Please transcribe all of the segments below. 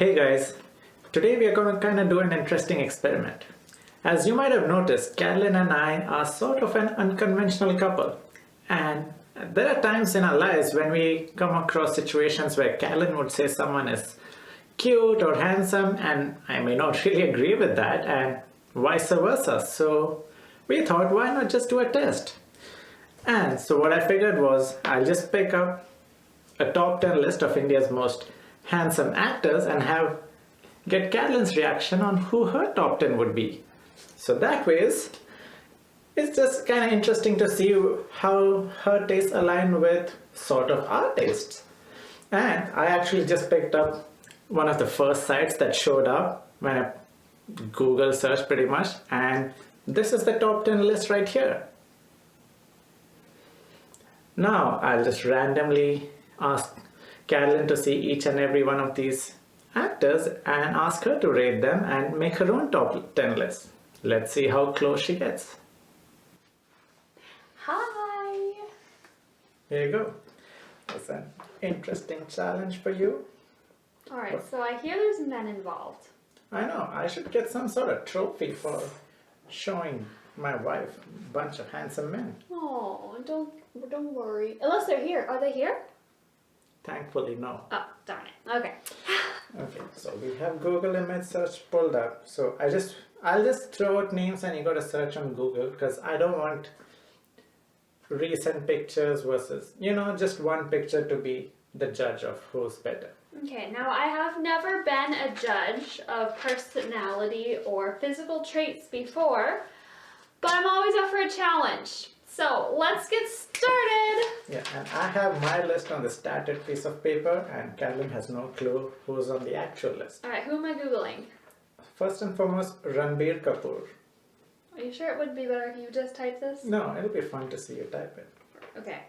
Hey guys, today we are going to kind of do an interesting experiment. As you might have noticed, Carolyn and I are sort of an unconventional couple. And there are times in our lives when we come across situations where Carolyn would say someone is cute or handsome, and I may not really agree with that, and vice versa. So we thought, why not just do a test? And so what I figured was I'll just pick up a top 10 list of India's most handsome actors and get Carolyn's reaction on who her top 10 would be. So that way it's just kind of interesting to see how her tastes align with sort of our tastes. And I actually just picked up one of the first sites that showed up when I Google searched pretty much, and this is the top 10 list right here. Now I'll just randomly ask Carolyn to see each and every one of these actors and ask her to rate them and make her own top 10 list. Let's see how close she gets. Hi! Here you go. That's an interesting challenge for you. Alright, so I hear there's men involved. I know, I should get some sort of trophy for showing my wife a bunch of handsome men. Oh, don't worry. Unless they're here. Are they here? Thankfully, no. Oh, darn it. Okay. Okay, so we have Google image search pulled up. So I'll just throw out names and you got to search on Google, because I don't want recent pictures versus, just one picture to be the judge of who's better. Okay, now I have never been a judge of personality or physical traits before, but I'm always up for a challenge. So let's get started. Yeah, and I have my list on the statted piece of paper, and Carolyn has no clue who's on the actual list. Alright, who am I Googling? First and foremost, Ranbir Kapoor. Are you sure it would be better if you just type this? No, it'll be fun to see you type it. Okay.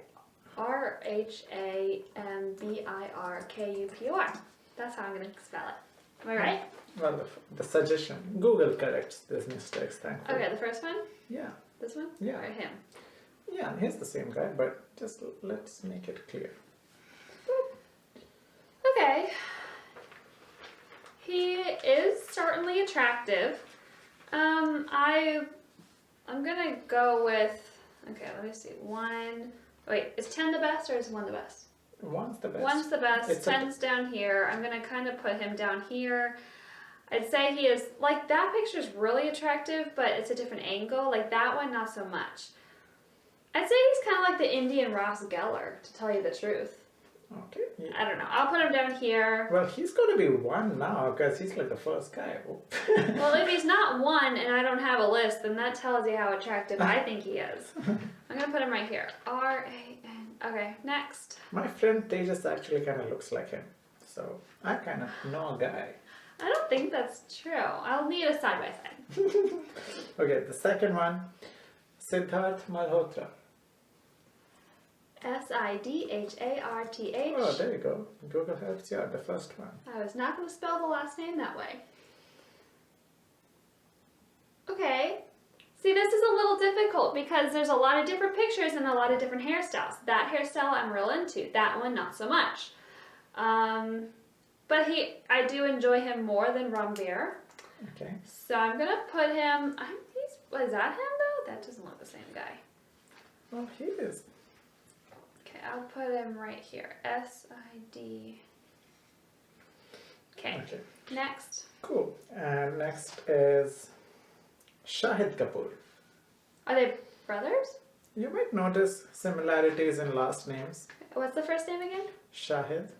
RHANBIRKUPOR. That's how I'm going to spell it. Am I right? Well, the suggestion, Google corrects these mistakes, thankfully. Okay, the first one? Yeah. This one? Yeah. Or him? Yeah, he's the same guy, but just let's make it clear. Okay. He is certainly attractive. I'm gonna go with, okay, let me see, wait, is 10 the best or is 1 the best? One's the best. 1's the best, 10's down here. I'm gonna kind of put him down here. I'd say he is, like, that picture's really attractive, but it's a different angle. Like, that one, not so much. I'd say he's kind of like the Indian Ross Geller, to tell you the truth. Okay. Yeah. I don't know. I'll put him down here. Well, he's going to be 1 now, because he's like the first guy. Well, if he's not 1 and I don't have a list, then that tells you how attractive I think he is. I'm going to put him right here. R-A-N. Okay, next. My friend Tejas actually kind of looks like him. So, I kind of know a guy. I don't think that's true. I'll need a side-by-side. Okay, the second one, Siddharth Malhotra. Sidharth. Oh, there you go. Google helps you out, the first one. I was not going to spell the last name that way. Okay. See, this is a little difficult because there's a lot of different pictures and a lot of different hairstyles. That hairstyle I'm real into. That one, not so much. But I do enjoy him more than Ranbir. Okay. So I'm going to put him, is that him though? That doesn't look the same guy. Well, he is. Okay, I'll put him right here. S-I-D. Okay, next. Cool. And next is Shahid Kapoor. Are they brothers? You might notice similarities in last names. What's the first name again? Shahid.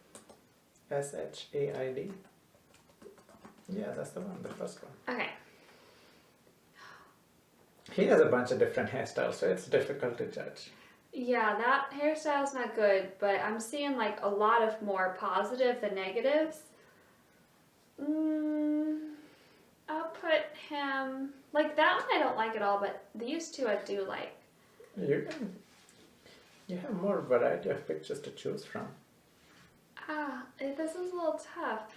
S-H-A-I-D. Yeah, that's the one, the first one. Okay. He has a bunch of different hairstyles, so it's difficult to judge. Yeah, that hairstyle's not good, but I'm seeing like a lot of more positive than negatives. I'll put him, like that one I don't like at all, but these two I do like. You have more variety of pictures to choose from. This is a little tough.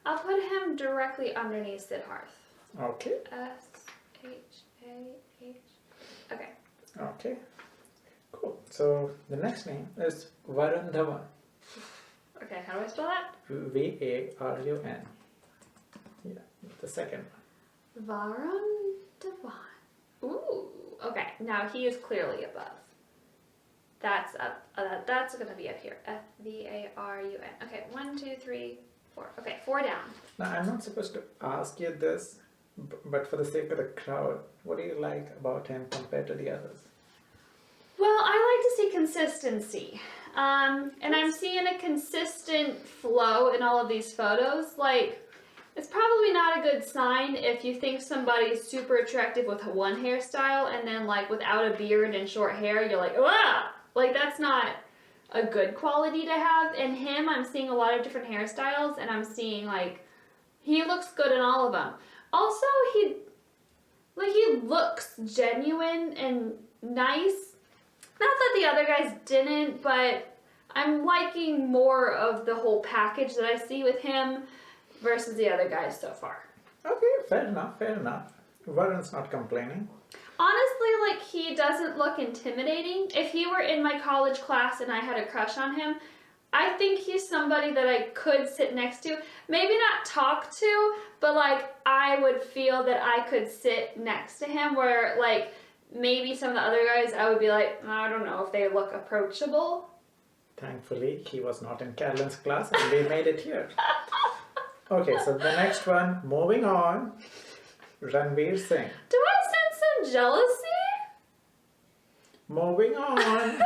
I'll put him directly underneath Siddharth. Okay. S-H-A-H. Okay. Okay. Cool. So the next name is Varun Dhawan. Okay, how do I spell that? Varun. Yeah, the second one. Varun Dhawan. Ooh, okay. Now he is clearly above. That's up. That's gonna be up here. F-V-A-R-U-N. Okay, 1, 2, 3, 4. Okay, 4 down. Now, I'm not supposed to ask you this, but for the sake of the crowd, what do you like about him compared to the others? Well, I like to see consistency. And I'm seeing a consistent flow in all of these photos. Like, it's probably not a good sign if you think somebody's super attractive with one hairstyle and then like without a beard and short hair, you're like, ah! Like, that's not a good quality to have. In him, I'm seeing a lot of different hairstyles and I'm seeing like, he looks good in all of them. Also, he looks genuine and nice. Not that the other guys didn't, but I'm liking more of the whole package that I see with him versus the other guys so far. Okay, fair enough, fair enough. Varun's not complaining. Honestly, like, he doesn't look intimidating. If he were in my college class and I had a crush on him, I think he's somebody that I could sit next to. Maybe not talk to, but like, I would feel that I could sit next to him where like, maybe some of the other guys, I would be like, I don't know if they look approachable. Thankfully, he was not in Carolyn's class and we made it here. Okay, so the next one, moving on, Ranveer Singh. Do I sense some jealousy? Moving on.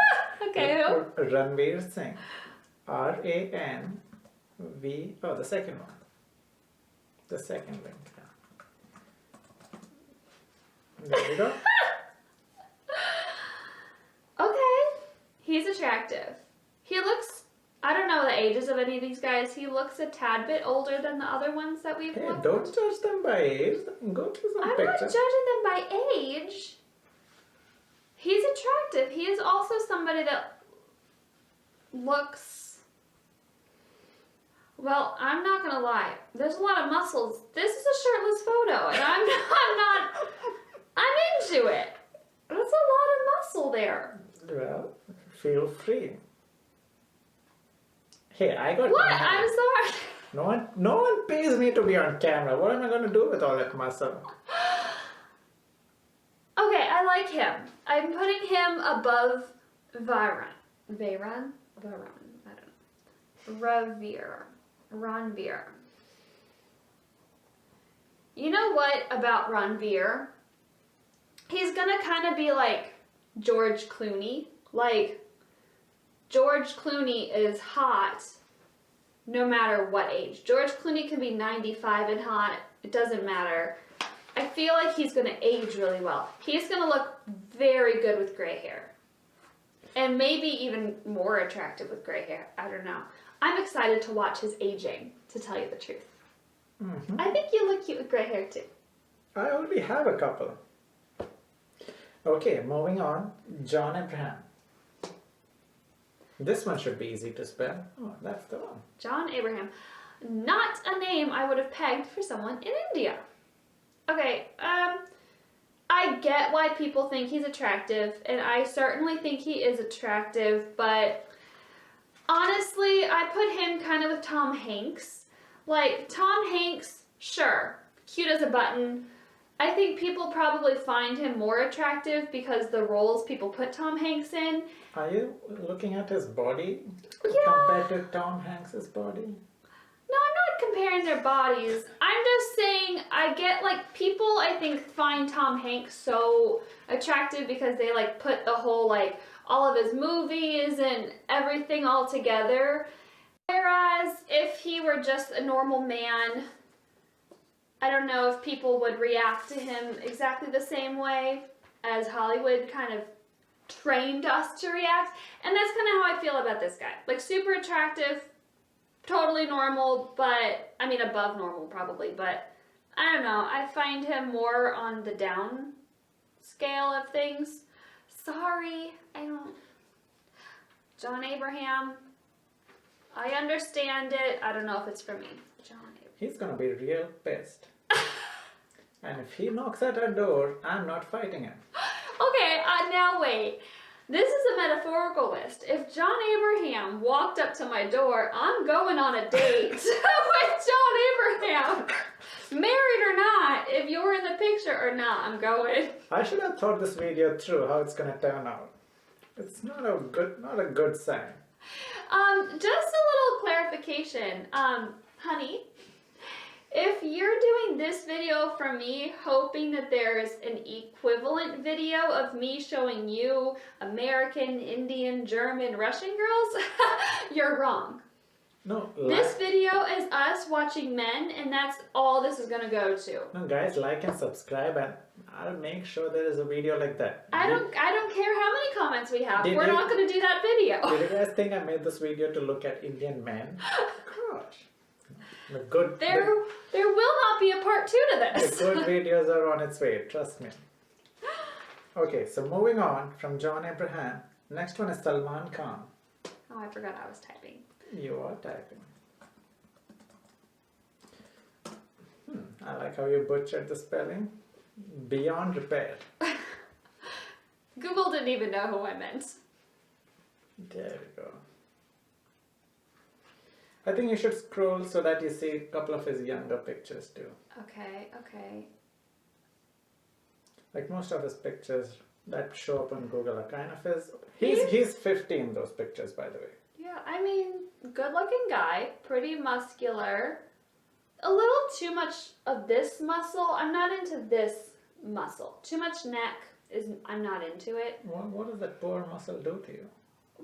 Okay, who? Ranveer Singh. R-A-N-V, oh, the second one. The second link. Yeah. There we go. Okay, he's attractive. He looks, I don't know the ages of any of these guys. He looks a tad bit older than the other ones that we've Hey, looked don't at. judge them by age. Go through some I'm not pictures. judging them by age. He's attractive. He is also somebody that looks, well, I'm not gonna lie. There's a lot of muscles. This is a shirtless photo, and I'm into it. There's a lot of muscle there. Well, feel free. Hey, I got What? mad. I'm sorry. No one pays me to be on camera. What am I going to do with all that muscle? Okay, I like him. I'm putting him above Varun. Varun? Varun. I don't know. Ranveer. You know what about Ranveer? He's gonna kind of be like George Clooney. Like, George Clooney is hot no matter what age. George Clooney can be 95 and hot. It doesn't matter. I feel like he's going to age really well. He's going to look very good with gray hair. And maybe even more attractive with gray hair. I don't know. I'm excited to watch his aging, to tell you the truth. Mm-hmm. I think you look cute with gray hair too. I already have a couple. Okay, moving on. John Abraham. This one should be easy to spell. Oh, that's the one. John Abraham. Not a name I would have pegged for someone in India. Okay, I get why people think he's attractive, and I certainly think he is attractive, but honestly, I put him kind of with Tom Hanks. Like, Tom Hanks, sure, cute as a button. I think people probably find him more attractive because the roles people put Tom Hanks in. Are you looking at his body Yeah. compared to Tom Hanks's body? No, I'm not comparing their bodies. I'm just saying I get, like, people I think find Tom Hanks so attractive because they like put the whole, like, all of his movies and everything all together. Whereas if he were just a normal man, I don't know if people would react to him exactly the same way as Hollywood kind of trained us to react. And that's kind of how I feel about this guy. Like, super attractive, totally normal, but, I mean, above normal probably, but I don't know. I find him more on the down scale of things. Sorry, I don't. John Abraham, I understand it. I don't know if it's for me. John Abraham. He's gonna be real pissed. And if he knocks at our door, I'm not fighting him. Okay, now wait. This is a metaphorical list. If John Abraham walked up to my door, I'm going on a date with John Abraham. were in the picture or not, I'm going. I should have thought this video through how it's gonna turn out. It's not a good sign. Just a little clarification. Honey, if you're doing this video for me, hoping that there's an equivalent video of me showing you American, Indian, German, Russian girls, you're wrong. No, This video is us watching men, and that's all this is gonna go to. no, guys, like and subscribe, and I'll make sure there is a video like that. I don't care how many comments we have. Did We're you- not gonna do that video. Did you guys think I made this video to look at Indian men? Gosh, the good. There will not be a part 2 to The this. good videos are on its way, trust me. Okay, so moving on from John Abraham, next one is Salman Khan. Oh, I forgot I was typing. You are typing. I like how you butchered the spelling. Beyond repair. Google didn't even know who I meant. There we go. I think you should scroll so that you see a couple of his younger pictures too. Okay. Like most of his pictures that show up on Google are kind of his. He's 50 in those pictures, by the way. Yeah, I mean, good looking guy, pretty muscular. A little too much of this muscle. I'm not into this muscle. Too much neck I'm not into it. What does that poor muscle do to you?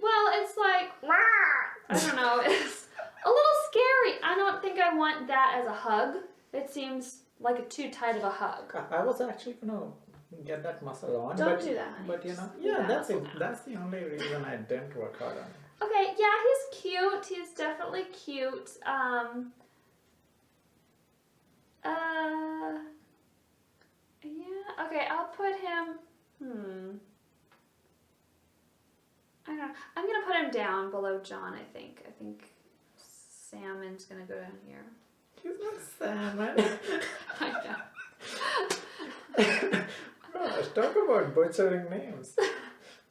Well, it's like, I don't know, it's a little scary. I don't think I want that as a hug. It seems like too tight of a hug. I was actually gonna get that muscle on. Don't do that, honey. But you know, Just leave yeah, that that's muscle it. down. That's the only reason I didn't work hard on it. Okay, yeah, he's cute. He's definitely cute. Yeah, okay, I'll put him, I don't know. I'm gonna put him down below John, I think. I think Salmon's gonna go down here. He's not salmon. I know. Gosh, talk about butchering names.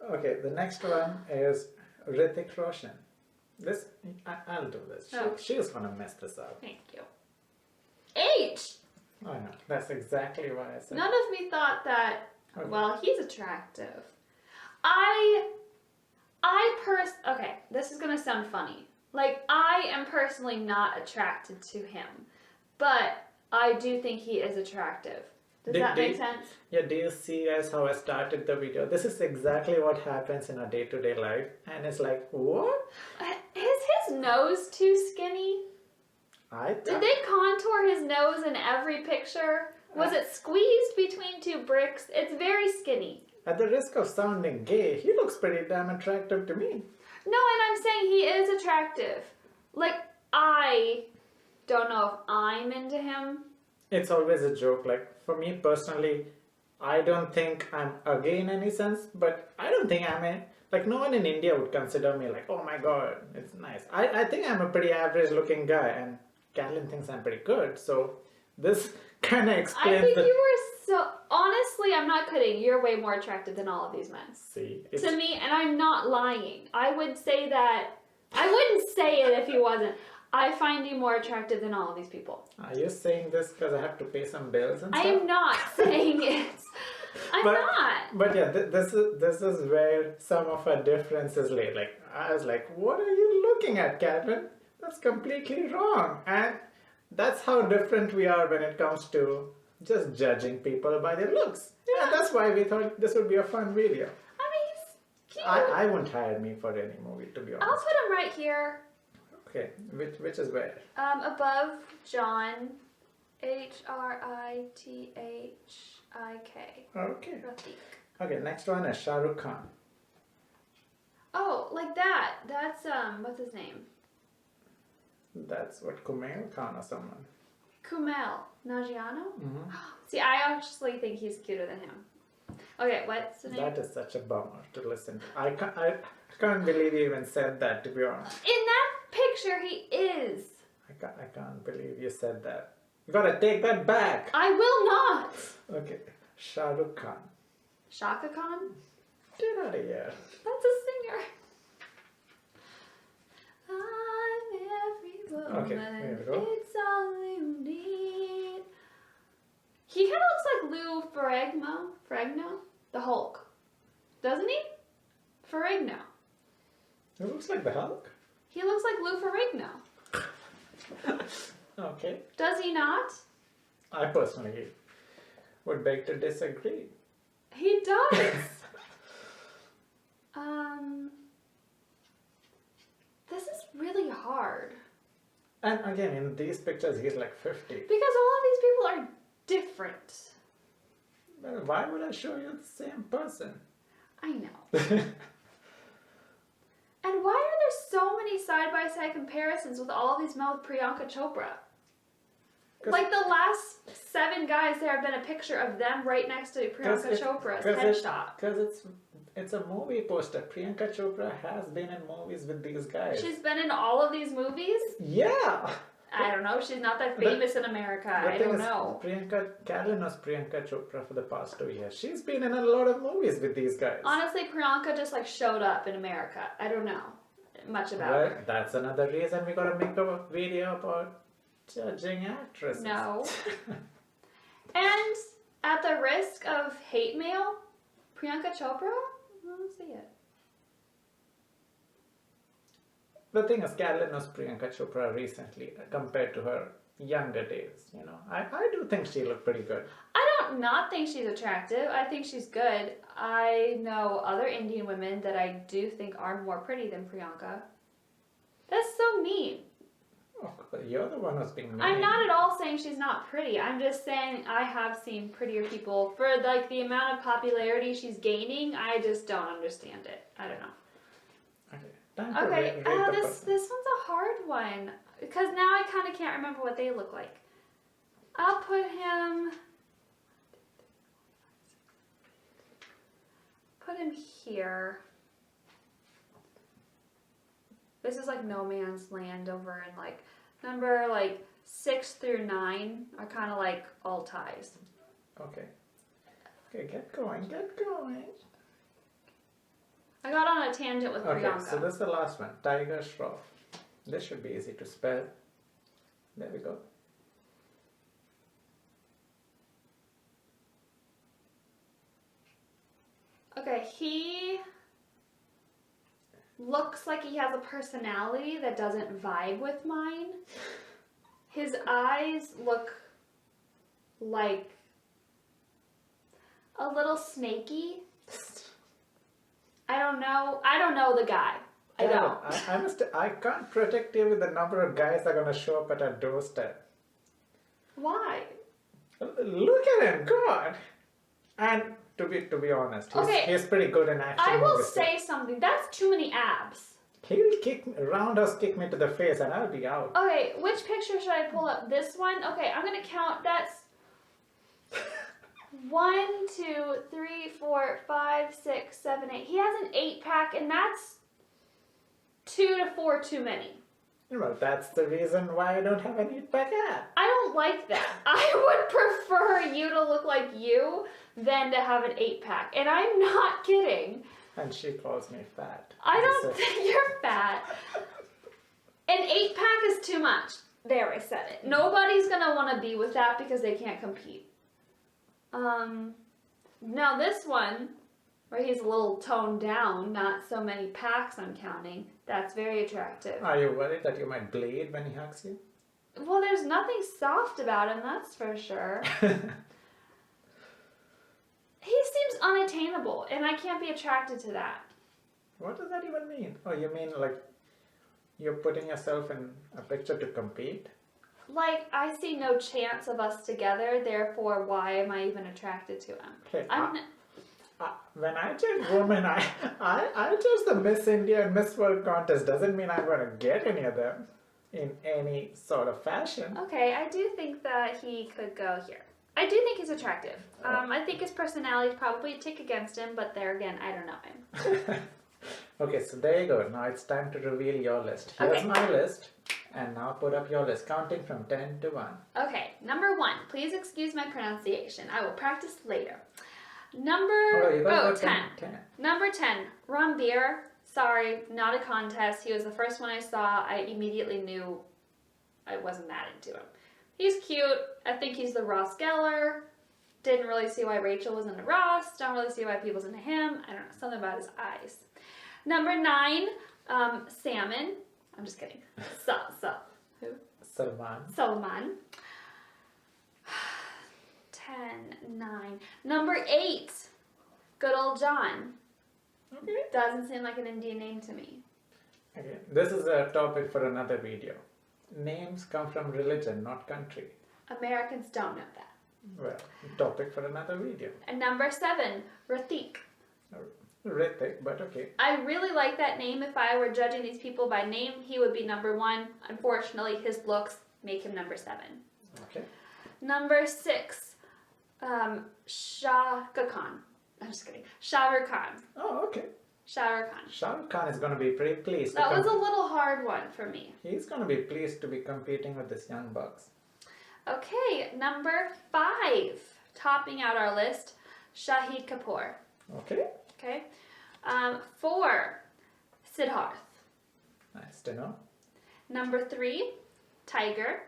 Okay, the next one is Hrithik Roshan. I'll do this. Oh. She's gonna mess this up. Thank you. H! I know. That's exactly why I said. None of me thought that, Okay. well, he's attractive. Okay, this is gonna sound funny. Like, I am personally not attracted to him, but I do think he is attractive. Does that make sense? Yeah, do you see guys how I started the video? This is exactly what happens in our day-to-day life. And it's like, what? Is his nose too skinny? Did they contour his nose in every picture? Was it squeezed between two bricks? It's very skinny. At the risk of sounding gay, he looks pretty damn attractive to me. No, and I'm saying he is attractive. Like, I don't know if I'm into him. It's always a joke. Like, for me personally, I don't think I'm a gay in any sense, but I don't think I'm a... Like, no one in India would consider me like, oh my god, it's nice. I think I'm a pretty average looking guy, and Carolyn thinks I'm pretty good, so this kind of I explains think the... you were so... Honestly, I'm not kidding. You're way more attractive than all of these men. See, To me, and I'm not lying. I would say that... I wouldn't say it if he wasn't. I find you more attractive than all of these people. Are you saying this because I have to pay some bills and I stuff? am not saying it. I'm not. But yeah, this is where some of our differences lay. Like, I was like, what are you looking at, Catherine? That's completely wrong. And that's how different we are when it comes to just judging people by their looks. Yeah, that's why we thought this would be a fun video. I mean, he's cute. I wouldn't hire me for any movie, to be I'll honest. put him right here. Okay, which is where? Above John. Hrithik. Okay. Rafiq. Okay, next one is Shah Rukh Khan. Oh, like that. That's, what's his name? That's what, Kumail Khan or someone. Kumail Nanjiani? Mm-hmm. See, I actually think he's cuter than him. Okay, what's the name? That is such a bummer to listen to. I can't believe you even said that, to be honest. In that picture, he is. I can't believe you said that. You gotta take that back. I will not. Okay, Shah Rukh Khan. Shaka Khan? Get out of here. That's a singer. I'm every woman. Okay, here we go. It's all you need. He kind of looks like the Hulk. He looks like Lou Ferrigno. Okay. Does he not? I personally would beg to disagree. He does. This is really hard. And again, in these pictures, he's like 50. Because all of these people are different. Well, why would I show you the same person? I know. And why are there so many side-by-side comparisons with all of these men with Priyanka Chopra? 'Cause- Like the last 7 guys, there have been a picture of them right next to Priyanka Chopra's headshot. Because it's a movie poster. Priyanka Chopra has been in movies with these guys. She's been in all of these movies? Yeah! I don't know. She's not that famous in America. The I thing don't is, know. Carolyn knows Priyanka Chopra for the past 2 years. She's been in a lot of movies with these guys. Honestly, Priyanka just like showed up in America. I don't know much about Well, her. that's another reason we gotta make a video about judging actresses. No. And at the risk of hate mail, Priyanka Chopra? I don't see it. The thing is, Carolyn knows Priyanka Chopra recently compared to her younger days. You know, I do think she looked pretty good. I don't not think she's attractive. I think she's good. I know other Indian women that I do think are more pretty than Priyanka. That's so mean. Oh, but you're the one who's being mean. I'm not at all saying she's not pretty. I'm just saying I have seen prettier people. For like the amount of popularity she's gaining, I just don't understand it. I don't know. Okay, time to Okay, rate the this person. one's a hard one because now I kind of can't remember what they look like. I'll put him here. This is like no man's land over in like number like 6 through 9 are kind of like all ties. Okay. Okay, get going, get going. I got on a tangent with Okay, Priyanka. so this is the last one. Tiger Shroff. This should be easy to spell. There we go. Okay, he looks like he has a personality that doesn't vibe with mine. His eyes look like a little snaky. I don't know the guy. I don't. I can't protect you with the number of guys that are gonna show up at our doorstep. Why? Look at him, God! And to be honest, he's pretty good in action I will movies, say something. That's too many abs. He'll roundhouse kick me to the face and I'll be out. Okay, which picture should I pull up? This one? Okay, I'm gonna count. That's 1, 2, 3, 4, 5, 6, 7, 8. He has an 8-pack, and that's 2 to 4 too many. Well, that's the reason why I don't have any back ab. I don't like that. I would prefer you to look like you than to have an 8-pack, and I'm not kidding. And she calls me fat. I don't think you're fat. An 8-pack is too much. There, I said it. Nobody's gonna want to be with that because they can't compete. Now this one, where he's a little toned down, not so many packs I'm counting, that's very attractive. Are you worried that you might bleed when he hugs you? Well, there's nothing soft about him, that's for sure. He seems unattainable, and I can't be attracted to that. What does that even mean? Oh, you mean like you're putting yourself in a picture to compete? Like, I see no chance of us together, therefore why am I even attracted to him? Hey, I'm when I judge women, I judge the Miss India and Miss World contest. Doesn't mean I'm going to get any of them in any sort of fashion. Okay, I do think that he could go here. I do think he's attractive. I think his personality is probably a tick against him, but there again, I don't know him. Okay, so there you go. Now it's time to reveal your list. Here's Okay. my list. And now put up your list, counting from 10 to 1. Okay, number 1. Please excuse my pronunciation. I will practice later. You gotta go 10. 10. Number 10, Ranbir. Sorry, not a contest. He was the first one I saw. I immediately knew I wasn't that into him. He's cute. I think he's the Ross Geller. Didn't really see why Rachel was into Ross. Don't really see why people's into him. I don't know. Something about his eyes. Number 9, Salmon. I'm just kidding. Who? Salman. Salman. 10, 9. Number 8. Good old John. Okay. Doesn't seem like an Indian name to me. Okay. This is a topic for another video. Names come from religion, not country. Americans don't know that. Well, topic for another video. And number 7. Rathik. Ritik, but okay. I really like that name. If I were judging these people by name, he would be number 1. Unfortunately, his looks make him number 7. Okay. Number 6. Shah Khan. I'm just kidding. Shah Rukh Khan. Oh, okay. Shah Rukh Khan. Shah Rukh Khan is going to be pretty pleased. That was a little hard one for me. He's going to be pleased to be competing with this young bucks. Okay, number 5. Topping out our list, Shahid Kapoor. Okay. Okay. 4. Siddharth. Nice to know. Number 3. Tiger.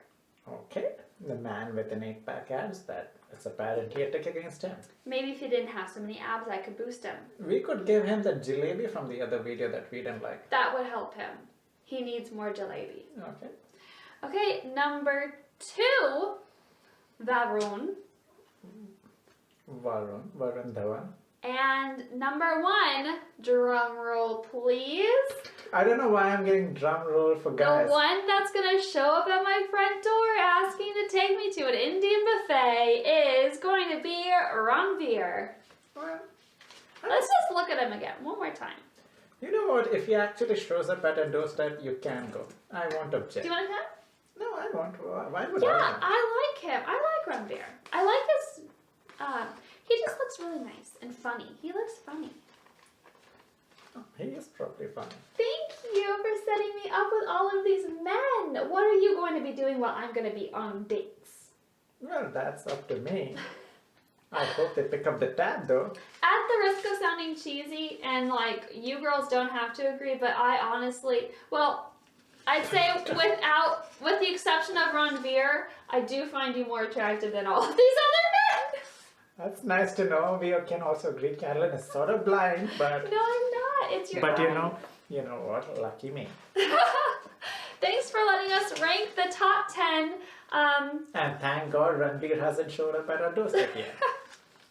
Okay. The man with an 8-pack abs that it's apparently a tick against him. Maybe if he didn't have so many abs, I could boost him. We could give him the jalebi from the other video that we didn't like. That would help him. He needs more jalebi. Okay. Okay, number 2. Varun. Varun Dhawan. And number 1, drum roll please. I don't know why I'm getting drum roll for guys. The one that's gonna show up at my front door asking to take me to an Indian buffet is going to be Ranveer. Well, Let's just look at him again, one more time. you know what? If he actually shows up at a doorstep, you can go. I won't object. Do you want to come? No, I won't. Why would Yeah, I? I like him. I like Ranveer. I like his, he just looks really nice and funny. He looks funny. Oh, he is probably funny. Thank you for setting me up with all of these men. What are you going to be doing while I'm going to be on dates? Well, that's up to me. I hope they pick up the tab though. At the risk of sounding cheesy, and like, you girls don't have to agree, but I honestly, well, I'd say with the exception of Ranveer, I do find you more attractive than all of these other men. That's nice to know. We can also agree Carolyn is sort of blind, but No, I'm not. It's your but eye. you know what? Lucky me. Thanks for letting us rank the top 10. And thank God Ranveer hasn't showed up at our doorstep yet.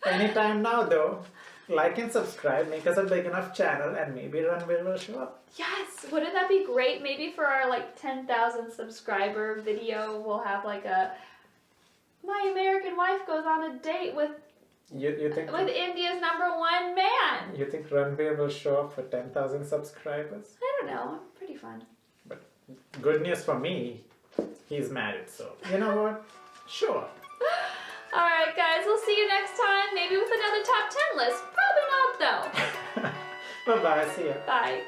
Anytime now though, like and subscribe, make us a big enough channel, and maybe Ranveer will show up. Yes, wouldn't that be great? Maybe for our like 10,000 subscriber video, we'll have like a my American wife goes on a date with You think India's #1 man. you think Ranveer will show up for 10,000 subscribers? I don't know. Pretty fun. But good news for me, he's married, so you know what? Sure. All right, guys. We'll see you next time. Maybe with another top 10 list. Probably not though. Bye bye. See ya. Bye.